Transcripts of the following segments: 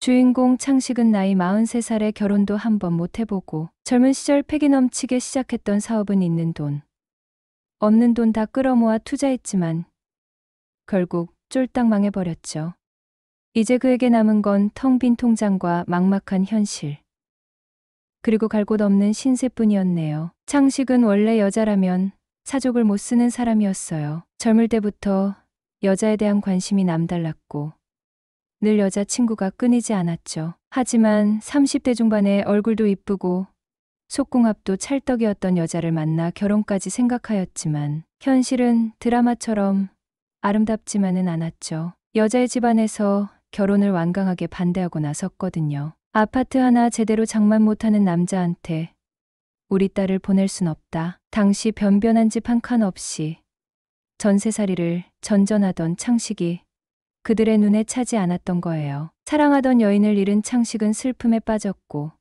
주인공 창식은 나이 43살에 결혼도 한 번 못 해보고 젊은 시절 패기 넘치게 시작했던 사업은 있는 돈, 없는 돈 다 끌어모아 투자했지만 결국 쫄딱 망해버렸죠. 이제 그에게 남은 건 텅 빈 통장과 막막한 현실. 그리고 갈 곳 없는 신세뿐이었네요. 창식은 원래 여자라면 사족을 못 쓰는 사람이었어요. 젊을 때부터 여자에 대한 관심이 남달랐고 늘 여자친구가 끊이지 않았죠. 하지만 30대 중반에 얼굴도 이쁘고 속궁합도 찰떡이었던 여자를 만나 결혼까지 생각하였지만 현실은 드라마처럼 아름답지만은 않았죠. 여자의 집안에서 결혼을 완강하게 반대하고 나섰거든요. 아파트 하나 제대로 장만 못하는 남자한테 우리 딸을 보낼 순 없다. 당시 변변한 집 한 칸 없이 전세살이를 전전하던 창식이 그들의 눈에 차지 않았던 거예요. 사랑하던 여인을 잃은 창식은 슬픔에 빠졌고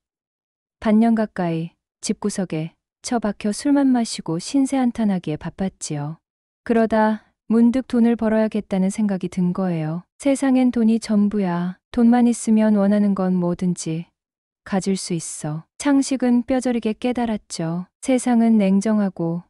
반년 가까이 집구석에 처박혀 술만 마시고 신세한탄하기에 바빴지요. 그러다 문득 돈을 벌어야겠다는 생각이 든 거예요. 세상엔 돈이 전부야. 돈만 있으면 원하는 건 뭐든지 가질 수 있어. 창식은 뼈저리게 깨달았죠. 세상은 냉정하고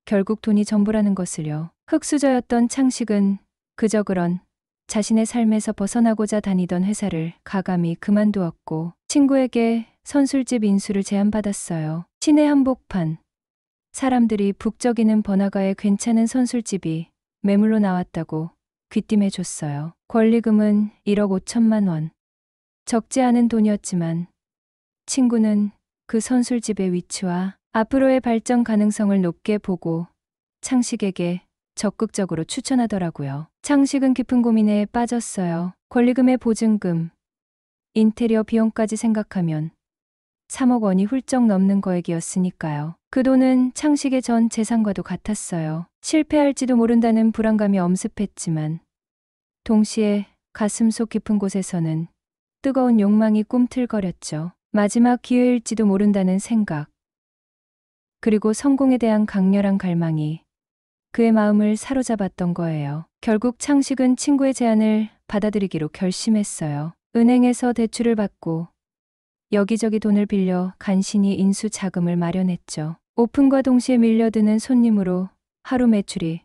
결국 돈이 전부라는 것을요. 흙수저였던 창식은 그저 그런 자신의 삶에서 벗어나고자 다니던 회사를 가감히 그만두었고 친구에게 선술집 인수를 제안받았어요. 시내 한복판. 사람들이 북적이는 번화가에 괜찮은 선술집이 매물로 나왔다고 귀띔해줬어요. 권리금은 1억 5천만 원. 적지 않은 돈이었지만 친구는 그 선술집의 위치와 앞으로의 발전 가능성을 높게 보고 창식에게 적극적으로 추천하더라고요. 창식은 깊은 고민에 빠졌어요. 권리금의 보증금, 인테리어 비용까지 생각하면 3억 원이 훌쩍 넘는 거액이었으니까요. 그 돈은 창식의 전 재산과도 같았어요. 실패할지도 모른다는 불안감이 엄습했지만 동시에 가슴속 깊은 곳에서는 뜨거운 욕망이 꿈틀거렸죠. 마지막 기회일지도 모른다는 생각, 그리고 성공에 대한 강렬한 갈망이 그의 마음을 사로잡았던 거예요. 결국 창식은 친구의 제안을 받아들이기로 결심했어요. 은행에서 대출을 받고 여기저기 돈을 빌려 간신히 인수 자금을 마련했죠. 오픈과 동시에 밀려드는 손님으로 하루 매출이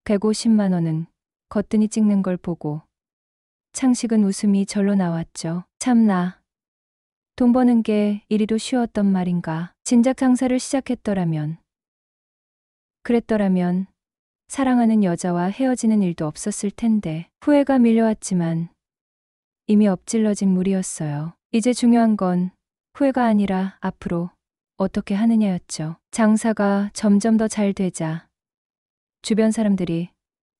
150만 원은 거뜬히 찍는 걸 보고 창식은 웃음이 절로 나왔죠. 참나, 돈 버는 게 이리도 쉬웠던 말인가. 진작 장사를 시작했더라면, 그랬더라면 사랑하는 여자와 헤어지는 일도 없었을 텐데. 후회가 밀려왔지만 이미 엎질러진 물이었어요. 이제 중요한 건 후회가 아니라 앞으로 어떻게 하느냐였죠. 장사가 점점 더 잘 되자 주변 사람들이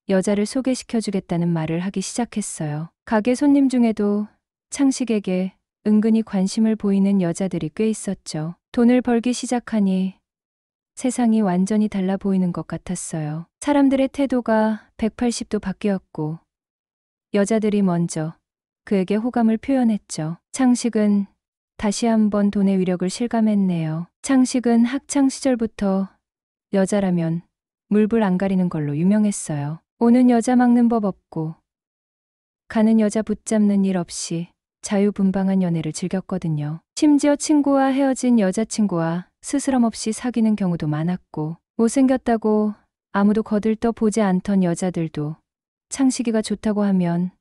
여자를 소개시켜주겠다는 말을 하기 시작했어요. 가게 손님 중에도 창식에게 은근히 관심을 보이는 여자들이 꽤 있었죠. 돈을 벌기 시작하니 세상이 완전히 달라 보이는 것 같았어요. 사람들의 태도가 180도 바뀌었고 여자들이 먼저 그에게 호감을 표현했죠. 창식은 다시 한번 돈의 위력을 실감했네요. 창식은 학창 시절부터 여자라면 물불 안 가리는 걸로 유명했어요. 오는 여자 막는 법 없고 가는 여자 붙잡는 일 없이 자유분방한 연애를 즐겼거든요. 심지어 친구와 헤어진 여자친구와 스스럼 없이 사귀는 경우도 많았고 못생겼다고 아무도 거들떠 보지 않던 여자들도 창식이가 좋다고 하면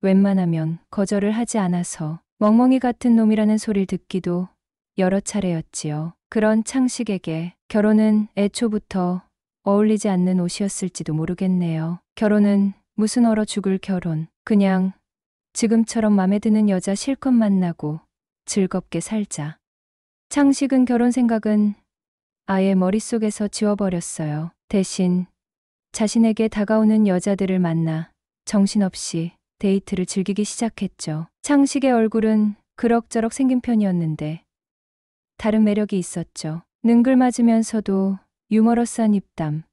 웬만하면 거절을 하지 않아서 멍멍이 같은 놈이라는 소리를 듣기도 여러 차례였지요. 그런 창식에게 결혼은 애초부터 어울리지 않는 옷이었을지도 모르겠네요. 결혼은 무슨 얼어 죽을 결혼. 그냥 지금처럼 맘에 드는 여자 실컷 만나고 즐겁게 살자. 창식은 결혼 생각은 아예 머릿속에서 지워버렸어요. 대신 자신에게 다가오는 여자들을 만나 정신없이 데이트를 즐기기 시작했죠. 창식의 얼굴은 그럭저럭 생긴 편이었는데 다른 매력이 있었죠. 능글맞으면서도 유머러스한 입담,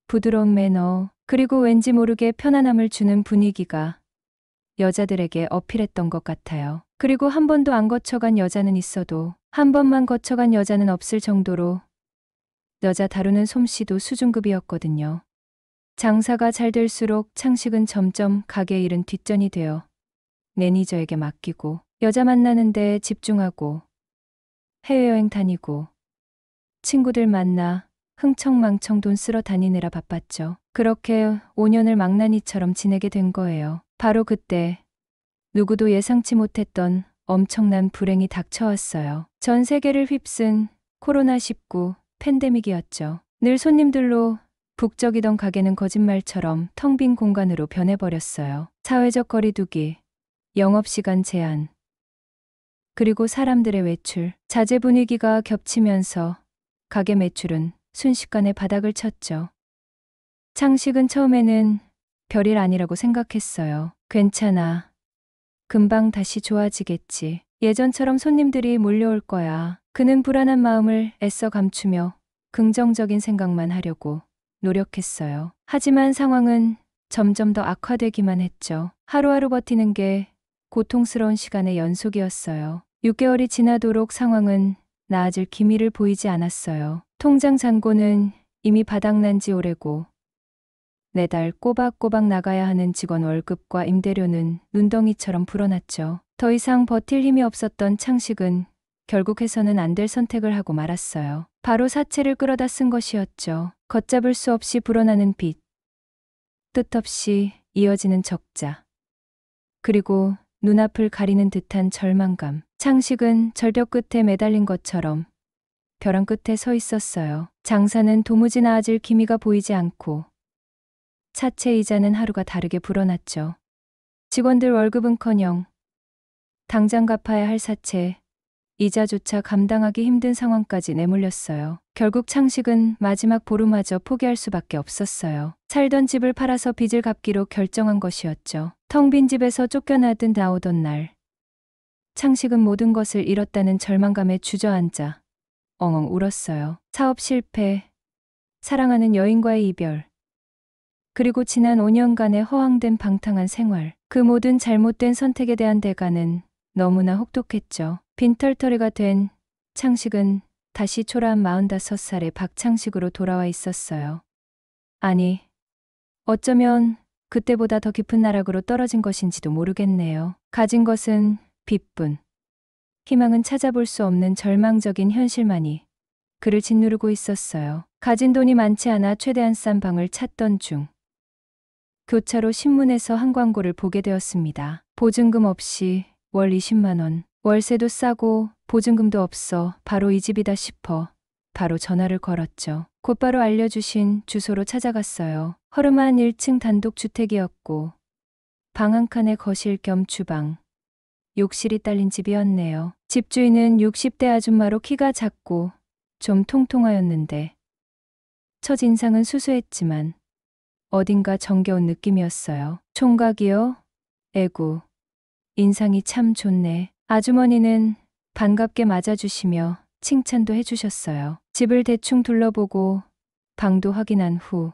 부드러운 매너, 그리고 왠지 모르게 편안함을 주는 분위기가 여자들에게 어필했던 것 같아요. 그리고 한 번도 안 거쳐간 여자는 있어도 한 번만 거쳐간 여자는 없을 정도로 여자 다루는 솜씨도 수준급이었거든요. 장사가 잘 될수록 창식은 점점 가게 일은 뒷전이 되어 매니저에게 맡기고 여자 만나는데 집중하고 해외여행 다니고 친구들 만나 흥청망청 돈 쓸어 다니느라 바빴죠. 그렇게 5년을 망나니처럼 지내게 된 거예요. 바로 그때 누구도 예상치 못했던 엄청난 불행이 닥쳐왔어요. 전 세계를 휩쓴 코로나19 팬데믹이었죠. 늘 손님들로 북적이던 가게는 거짓말처럼 텅 빈 공간으로 변해버렸어요. 사회적 거리두기, 영업시간 제한, 그리고 사람들의 외출, 자제 분위기가 겹치면서 가게 매출은 순식간에 바닥을 쳤죠. 창식은 처음에는 별일 아니라고 생각했어요. 괜찮아. 금방 다시 좋아지겠지. 예전처럼 손님들이 몰려올 거야. 그는 불안한 마음을 애써 감추며 긍정적인 생각만 하려고 노력했어요. 하지만 상황은 점점 더 악화되기만 했죠. 하루하루 버티는 게 고통스러운 시간의 연속이었어요. 6개월이 지나도록 상황은 나아질 기미를 보이지 않았어요. 통장 잔고는 이미 바닥난 지 오래고 매달 꼬박꼬박 나가야 하는 직원 월급과 임대료는 눈덩이처럼 불어났죠. 더 이상 버틸 힘이 없었던 창식은 결국 해서는 안 될 선택을 하고 말았어요. 바로 사채를 끌어다 쓴 것이었죠. 걷잡을 수 없이 불어나는 빚, 뜻없이 이어지는 적자, 그리고 눈앞을 가리는 듯한 절망감. 창식은 절벽 끝에 매달린 것처럼 벼랑 끝에 서 있었어요. 장사는 도무지 나아질 기미가 보이지 않고 사채 이자는 하루가 다르게 불어났죠. 직원들 월급은커녕 당장 갚아야 할 사채, 이자조차 감당하기 힘든 상황까지 내몰렸어요. 결국 창식은 마지막 보루마저 포기할 수밖에 없었어요. 살던 집을 팔아서 빚을 갚기로 결정한 것이었죠. 텅 빈 집에서 쫓겨나듯 나오던 날, 창식은 모든 것을 잃었다는 절망감에 주저앉아 엉엉 울었어요. 사업 실패, 사랑하는 여인과의 이별, 그리고 지난 5년간의 허황된 방탕한 생활, 그 모든 잘못된 선택에 대한 대가는 너무나 혹독했죠. 빈털터리가 된 창식은 다시 초라한 45살의 박창식으로 돌아와 있었어요. 아니, 어쩌면 그때보다 더 깊은 나락으로 떨어진 것인지도 모르겠네요. 가진 것은 빚뿐, 희망은 찾아볼 수 없는 절망적인 현실만이 그를 짓누르고 있었어요. 가진 돈이 많지 않아 최대한 싼 방을 찾던 중 교차로 신문에서 한 광고를 보게 되었습니다. 보증금 없이 월 20만 원, 월세도 싸고 보증금도 없어 바로 이 집이다 싶어 바로 전화를 걸었죠. 곧바로 알려주신 주소로 찾아갔어요. 허름한 1층 단독주택이었고 방 한 칸에 거실 겸 주방, 욕실이 딸린 집이었네요. 집주인은 60대 아줌마로 키가 작고 좀 통통하였는데 첫인상은 수수했지만 어딘가 정겨운 느낌이었어요. 총각이요? 에구, 인상이 참 좋네. 아주머니는 반갑게 맞아주시며 칭찬도 해주셨어요. 집을 대충 둘러보고 방도 확인한 후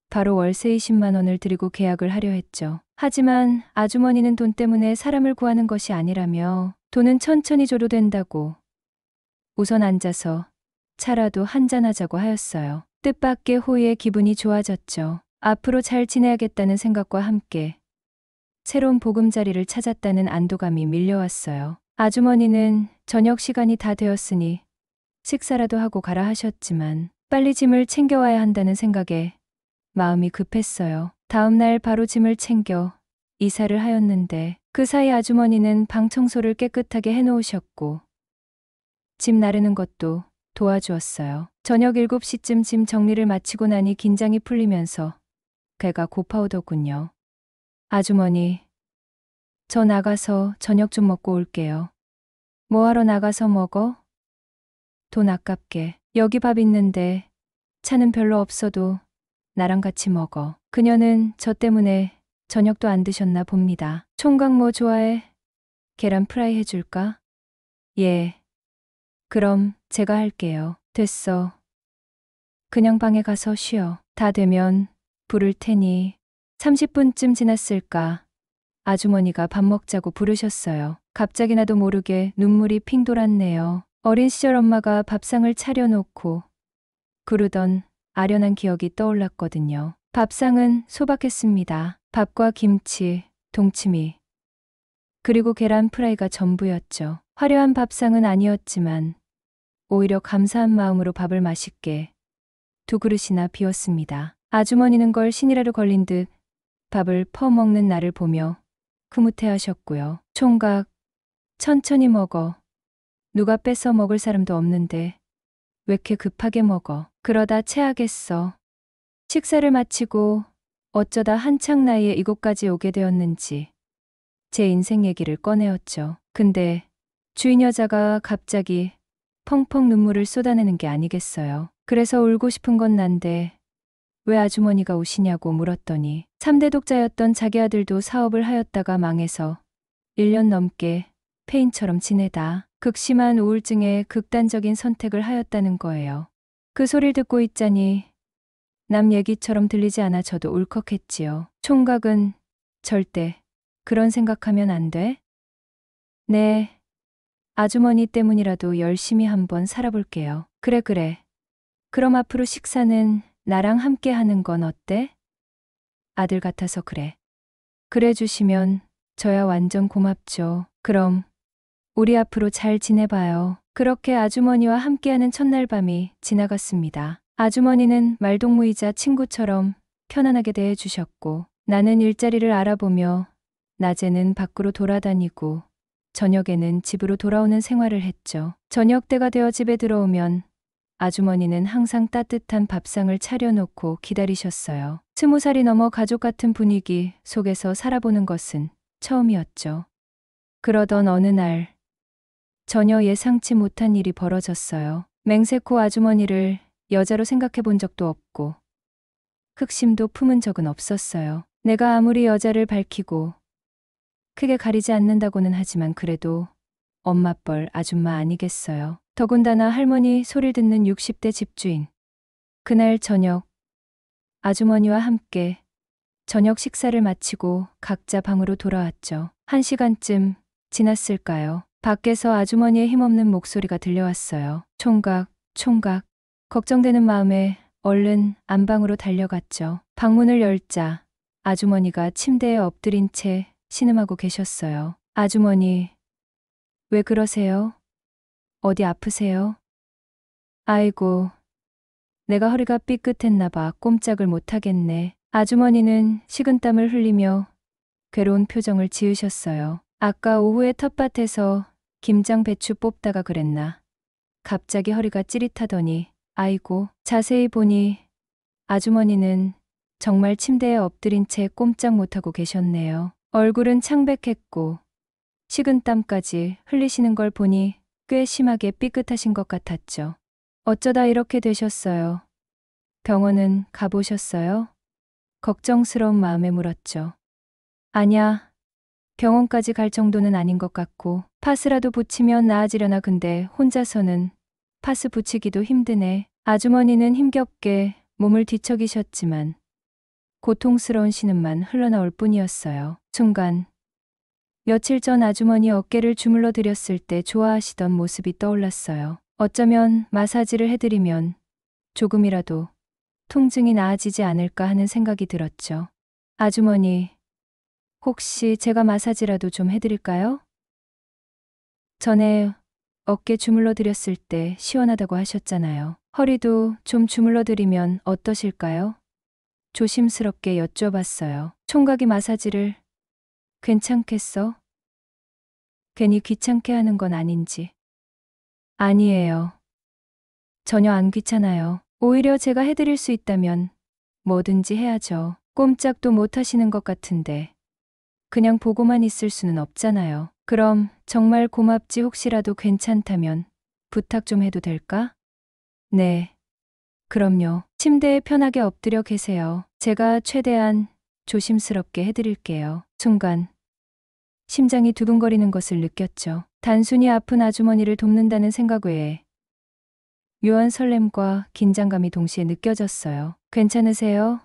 바로 월세 20만 원을 드리고 계약을 하려 했죠. 하지만 아주머니는 돈 때문에 사람을 구하는 것이 아니라며 돈은 천천히 줘도 된다고 우선 앉아서 차라도 한잔하자고 하였어요. 뜻밖의 호의에 기분이 좋아졌죠. 앞으로 잘 지내야겠다는 생각과 함께 새로운 보금자리를 찾았다는 안도감이 밀려왔어요. 아주머니는 저녁 시간이 다 되었으니 식사라도 하고 가라 하셨지만 빨리 짐을 챙겨와야 한다는 생각에 마음이 급했어요. 다음 날 바로 짐을 챙겨 이사를 하였는데 그 사이 아주머니는 방 청소를 깨끗하게 해놓으셨고 짐 나르는 것도 도와주었어요. 저녁 7시쯤 짐 정리를 마치고 나니 긴장이 풀리면서 배가 고파오더군요. 아주머니, 저 나가서 저녁 좀 먹고 올게요. 뭐하러 나가서 먹어? 돈 아깝게. 여기 밥 있는데 차는 별로 없어도 나랑 같이 먹어. 그녀는 저 때문에 저녁도 안 드셨나 봅니다. 총각 뭐 좋아해? 계란 프라이 해줄까? 예. 그럼 제가 할게요. 됐어. 그냥 방에 가서 쉬어. 다 되면 부를 테니. 30분쯤 지났을까? 아주머니가 밥 먹자고 부르셨어요. 갑자기 나도 모르게 눈물이 핑 돌았네요. 어린 시절 엄마가 밥상을 차려놓고 구르던 아련한 기억이 떠올랐거든요. 밥상은 소박했습니다. 밥과 김치, 동치미, 그리고 계란 프라이가 전부였죠. 화려한 밥상은 아니었지만 오히려 감사한 마음으로 밥을 맛있게 두 그릇이나 비웠습니다. 아주머니는 걸 신이라도 걸린 듯 밥을 퍼먹는 나를 보며 흐뭇해하셨고요. 총각, 천천히 먹어. 누가 뺏어 먹을 사람도 없는데 왜 이렇게 급하게 먹어. 그러다 체하겠어. 식사를 마치고 어쩌다 한창 나이에 이곳까지 오게 되었는지 제 인생 얘기를 꺼내었죠. 근데 주인 여자가 갑자기 펑펑 눈물을 쏟아내는 게 아니겠어요. 그래서 울고 싶은 건 난데 왜 아주머니가 우시냐고 물었더니 3대 독자였던 자기 아들도 사업을 하였다가 망해서 1년 넘게 폐인처럼 지내다 극심한 우울증에 극단적인 선택을 하였다는 거예요. 그 소리를 듣고 있자니 남 얘기처럼 들리지 않아 저도 울컥했지요. 총각은 절대 그런 생각하면 안 돼? 네, 아주머니 때문이라도 열심히 한번 살아볼게요. 그래. 그럼 앞으로 식사는 나랑 함께 하는 건 어때? 아들 같아서 그래. 그래 주시면 저야 완전 고맙죠. 그럼 우리 앞으로 잘 지내봐요. 그렇게 아주머니와 함께하는 첫날 밤이 지나갔습니다. 아주머니는 말동무이자 친구처럼 편안하게 대해주셨고 나는 일자리를 알아보며 낮에는 밖으로 돌아다니고 저녁에는 집으로 돌아오는 생활을 했죠. 저녁 때가 되어 집에 들어오면 아주머니는 항상 따뜻한 밥상을 차려놓고 기다리셨어요. 20살이 넘어 가족 같은 분위기 속에서 살아보는 것은 처음이었죠. 그러던 어느 날 전혀 예상치 못한 일이 벌어졌어요. 맹세코 아주머니를 여자로 생각해 본 적도 없고 흑심도 품은 적은 없었어요. 내가 아무리 여자를 밝히고 크게 가리지 않는다고는 하지만 그래도 엄마뻘 아줌마 아니겠어요. 더군다나 할머니 소리를 듣는 60대 집주인. 그날 저녁 아주머니와 함께 저녁 식사를 마치고 각자 방으로 돌아왔죠. 1시간쯤 지났을까요? 밖에서 아주머니의 힘없는 목소리가 들려왔어요. 총각. 걱정되는 마음에 얼른 안방으로 달려갔죠. 방문을 열자 아주머니가 침대에 엎드린 채 신음하고 계셨어요. 아주머니, 왜 그러세요? 어디 아프세요? 아이고, 내가 허리가 삐끗했나 봐. 꼼짝을 못하겠네. 아주머니는 식은땀을 흘리며 괴로운 표정을 지으셨어요. 아까 오후에 텃밭에서 김장 배추 뽑다가 그랬나. 갑자기 허리가 찌릿하더니 아이고, 자세히 보니 아주머니는 정말 침대에 엎드린 채 꼼짝 못하고 계셨네요. 얼굴은 창백했고 식은땀까지 흘리시는 걸 보니 꽤 심하게 삐끗하신 것 같았죠. 어쩌다 이렇게 되셨어요? 병원은 가보셨어요? 걱정스러운 마음에 물었죠. 아냐, 병원까지 갈 정도는 아닌 것 같고 파스라도 붙이면 나아지려나. 근데 혼자서는 파스 붙이기도 힘드네. 아주머니는 힘겹게 몸을 뒤척이셨지만 고통스러운 신음만 흘러나올 뿐이었어요. 순간 며칠 전 아주머니 어깨를 주물러 드렸을 때 좋아하시던 모습이 떠올랐어요. 어쩌면 마사지를 해드리면 조금이라도 통증이 나아지지 않을까 하는 생각이 들었죠. 아주머니, 혹시 제가 마사지라도 좀 해드릴까요? 전에 어깨 주물러 드렸을 때 시원하다고 하셨잖아요. 허리도 좀 주물러 드리면 어떠실까요? 조심스럽게 여쭤봤어요. 총각이 마사지를 괜찮겠어? 괜히 귀찮게 하는 건 아닌지. 아니에요. 전혀 안 귀찮아요. 오히려 제가 해드릴 수 있다면 뭐든지 해야죠. 꼼짝도 못 하시는 것 같은데 그냥 보고만 있을 수는 없잖아요. 그럼 정말 고맙지. 혹시라도 괜찮다면 부탁 좀 해도 될까? 네. 그럼요. 침대에 편하게 엎드려 계세요. 제가 최대한 조심스럽게 해드릴게요. 순간 심장이 두근거리는 것을 느꼈죠. 단순히 아픈 아주머니를 돕는다는 생각 외에 묘한 설렘과 긴장감이 동시에 느껴졌어요. 괜찮으세요?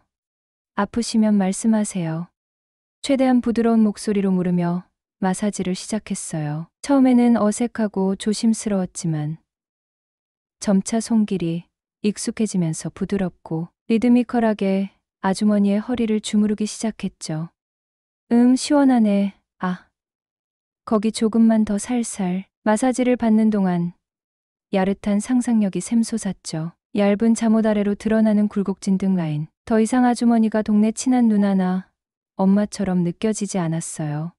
아프시면 말씀하세요. 최대한 부드러운 목소리로 물으며 마사지를 시작했어요. 처음에는 어색하고 조심스러웠지만 점차 손길이 익숙해지면서 부드럽고 리드미컬하게 아주머니의 허리를 주무르기 시작했죠. 시원하네. 아, 거기 조금만 더 살살 마사지를 받는 동안 야릇한 상상력이 샘솟았죠. 얇은 잠옷 아래로 드러나는 굴곡진 등 라인. 더 이상 아주머니가 동네 친한 누나나 엄마처럼 느껴지지 않았어요.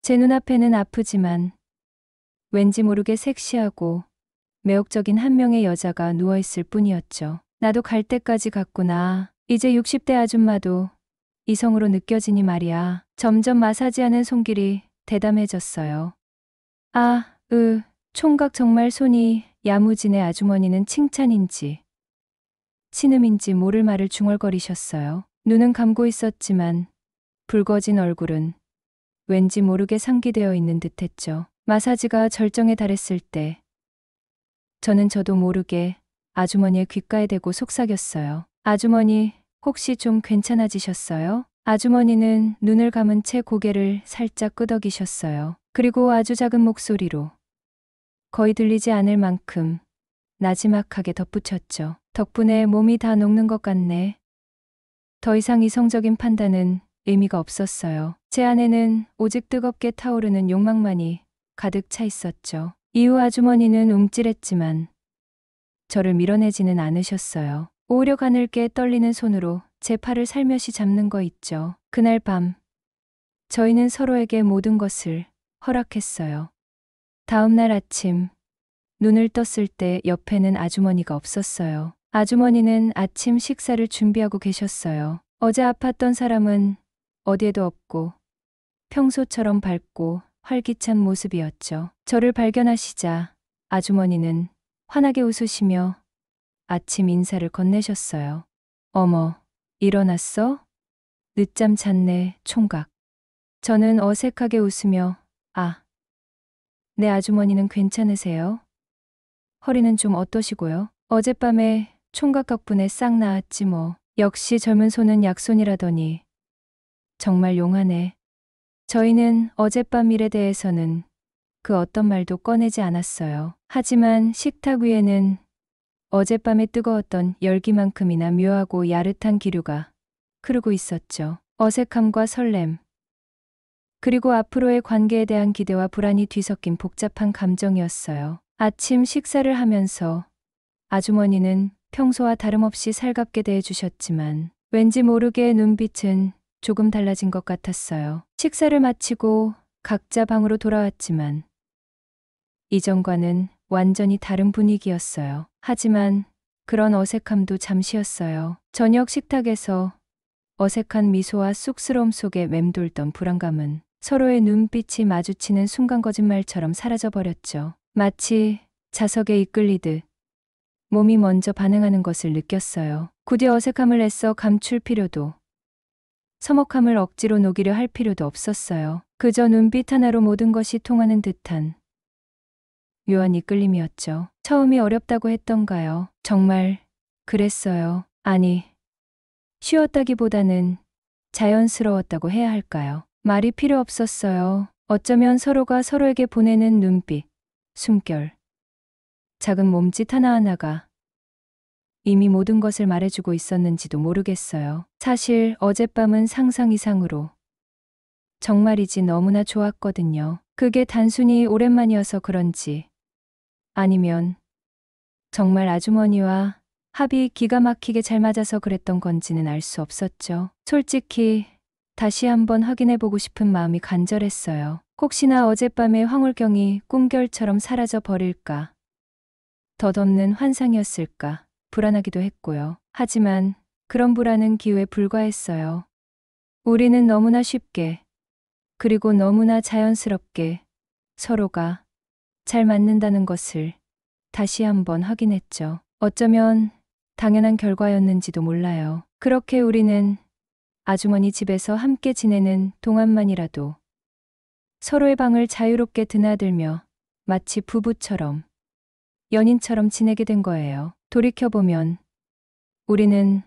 제 눈앞에는 아프지만 왠지 모르게 섹시하고 매혹적인 한 명의 여자가 누워있을 뿐이었죠. 나도 갈 때까지 갔구나. 이제 60대 아줌마도 이성으로 느껴지니 말이야. 점점 마사지하는 손길이 대담해졌어요. 총각 정말 손이 야무지네. 아주머니는 칭찬인지 신음인지 모를 말을 중얼거리셨어요. 눈은 감고 있었지만 붉어진 얼굴은 왠지 모르게 상기되어 있는 듯했죠. 마사지가 절정에 달했을 때 저도 모르게 아주머니의 귓가에 대고 속삭였어요. 아주머니, 혹시 좀 괜찮아지셨어요? 아주머니는 눈을 감은 채 고개를 살짝 끄덕이셨어요. 그리고 아주 작은 목소리로 거의 들리지 않을 만큼 나지막하게 덧붙였죠. 덕분에 몸이 다 녹는 것 같네. 더 이상 이성적인 판단은 의미가 없었어요. 제 안에는 오직 뜨겁게 타오르는 욕망만이 가득 차 있었죠. 이후 아주머니는 움찔했지만 저를 밀어내지는 않으셨어요. 오히려 가늘게 떨리는 손으로 제 팔을 살며시 잡는 거 있죠. 그날 밤 저희는 서로에게 모든 것을 허락했어요. 다음 날 아침 눈을 떴을 때 옆에는 아주머니가 없었어요. 아주머니는 아침 식사를 준비하고 계셨어요. 어제 아팠던 사람은 어디에도 없고 평소처럼 밝고 활기찬 모습이었죠. 저를 발견하시자 아주머니는 환하게 웃으시며 아침 인사를 건네셨어요. 어머, 일어났어? 늦잠 잤네, 총각. 저는 어색하게 웃으며 네, 아주머니는 괜찮으세요? 허리는 좀 어떠시고요? 어젯밤에 총각 덕분에 싹 나았지 뭐. 역시 젊은 손은 약손이라더니 정말 용하네. 저희는 어젯밤 일에 대해서는 그 어떤 말도 꺼내지 않았어요. 하지만 식탁 위에는 어젯밤에 뜨거웠던 열기만큼이나 묘하고 야릇한 기류가 흐르고 있었죠. 어색함과 설렘, 그리고 앞으로의 관계에 대한 기대와 불안이 뒤섞인 복잡한 감정이었어요. 아침 식사를 하면서 아주머니는 평소와 다름없이 살갑게 대해주셨지만 왠지 모르게 눈빛은 조금 달라진 것 같았어요. 식사를 마치고 각자 방으로 돌아왔지만 이전과는 완전히 다른 분위기였어요. 하지만 그런 어색함도 잠시였어요. 저녁 식탁에서 어색한 미소와 쑥스러움 속에 맴돌던 불안감은 서로의 눈빛이 마주치는 순간 거짓말처럼 사라져버렸죠. 마치 자석에 이끌리듯 몸이 먼저 반응하는 것을 느꼈어요. 굳이 어색함을 애써 감출 필요도, 서먹함을 억지로 녹이려 할 필요도 없었어요. 그저 눈빛 하나로 모든 것이 통하는 듯한 묘한 이끌림이었죠. 처음이 어렵다고 했던가요? 정말 그랬어요. 아니, 쉬웠다기보다는 자연스러웠다고 해야 할까요? 말이 필요 없었어요. 어쩌면 서로가 서로에게 보내는 눈빛, 숨결, 작은 몸짓 하나하나가 이미 모든 것을 말해주고 있었는지도 모르겠어요. 사실 어젯밤은 상상 이상으로 정말이지 너무나 좋았거든요. 그게 단순히 오랜만이어서 그런지 아니면 정말 아주머니와 합이 기가 막히게 잘 맞아서 그랬던 건지는 알 수 없었죠. 솔직히 다시 한번 확인해보고 싶은 마음이 간절했어요. 혹시나 어젯밤의 황홀경이 꿈결처럼 사라져 버릴까, 덧없는 환상이었을까 불안하기도 했고요. 하지만 그런 불안은 기우에 불과했어요. 우리는 너무나 쉽게 그리고 너무나 자연스럽게 서로가 잘 맞는다는 것을 다시 한번 확인했죠. 어쩌면 당연한 결과였는지도 몰라요. 그렇게 우리는 아주머니 집에서 함께 지내는 동안만이라도 서로의 방을 자유롭게 드나들며 마치 부부처럼, 연인처럼 지내게 된 거예요. 돌이켜보면 우리는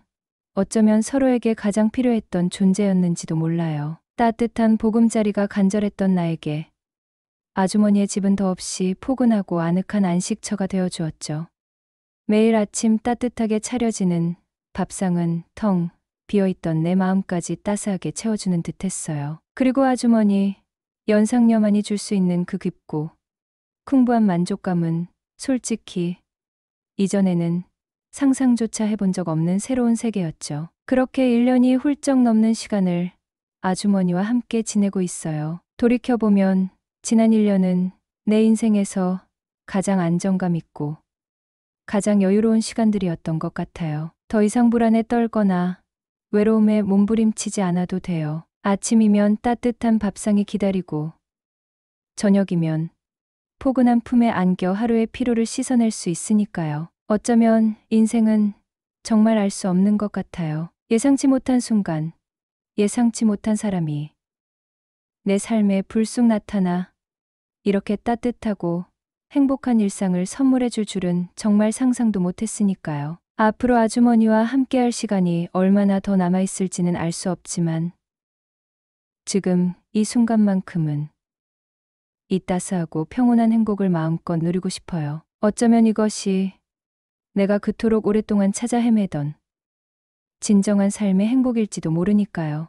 어쩌면 서로에게 가장 필요했던 존재였는지도 몰라요. 따뜻한 보금자리가 간절했던 나에게 아주머니의 집은 더없이 포근하고 아늑한 안식처가 되어주었죠. 매일 아침 따뜻하게 차려지는 밥상은 텅 비어있던 내 마음까지 따스하게 채워주는 듯했어요. 그리고 아주머니, 연상녀만이 줄 수 있는 그 깊고 풍부한 만족감은 솔직히 이전에는 상상조차 해본 적 없는 새로운 세계였죠. 그렇게 1년이 훌쩍 넘는 시간을 아주머니와 함께 지내고 있어요. 돌이켜보면 지난 1년은 내 인생에서 가장 안정감 있고 가장 여유로운 시간들이었던 것 같아요. 더 이상 불안에 떨거나 외로움에 몸부림치지 않아도 돼요. 아침이면 따뜻한 밥상이 기다리고 저녁이면 포근한 품에 안겨 하루의 피로를 씻어낼 수 있으니까요. 어쩌면 인생은 정말 알 수 없는 것 같아요. 예상치 못한 순간, 예상치 못한 사람이 내 삶에 불쑥 나타나 이렇게 따뜻하고 행복한 일상을 선물해 줄 줄은 정말 상상도 못했으니까요. 앞으로 아주머니와 함께할 시간이 얼마나 더 남아있을지는 알 수 없지만 지금 이 순간만큼은 이 따스하고 평온한 행복을 마음껏 누리고 싶어요. 어쩌면 이것이 내가 그토록 오랫동안 찾아 헤매던 진정한 삶의 행복일지도 모르니까요.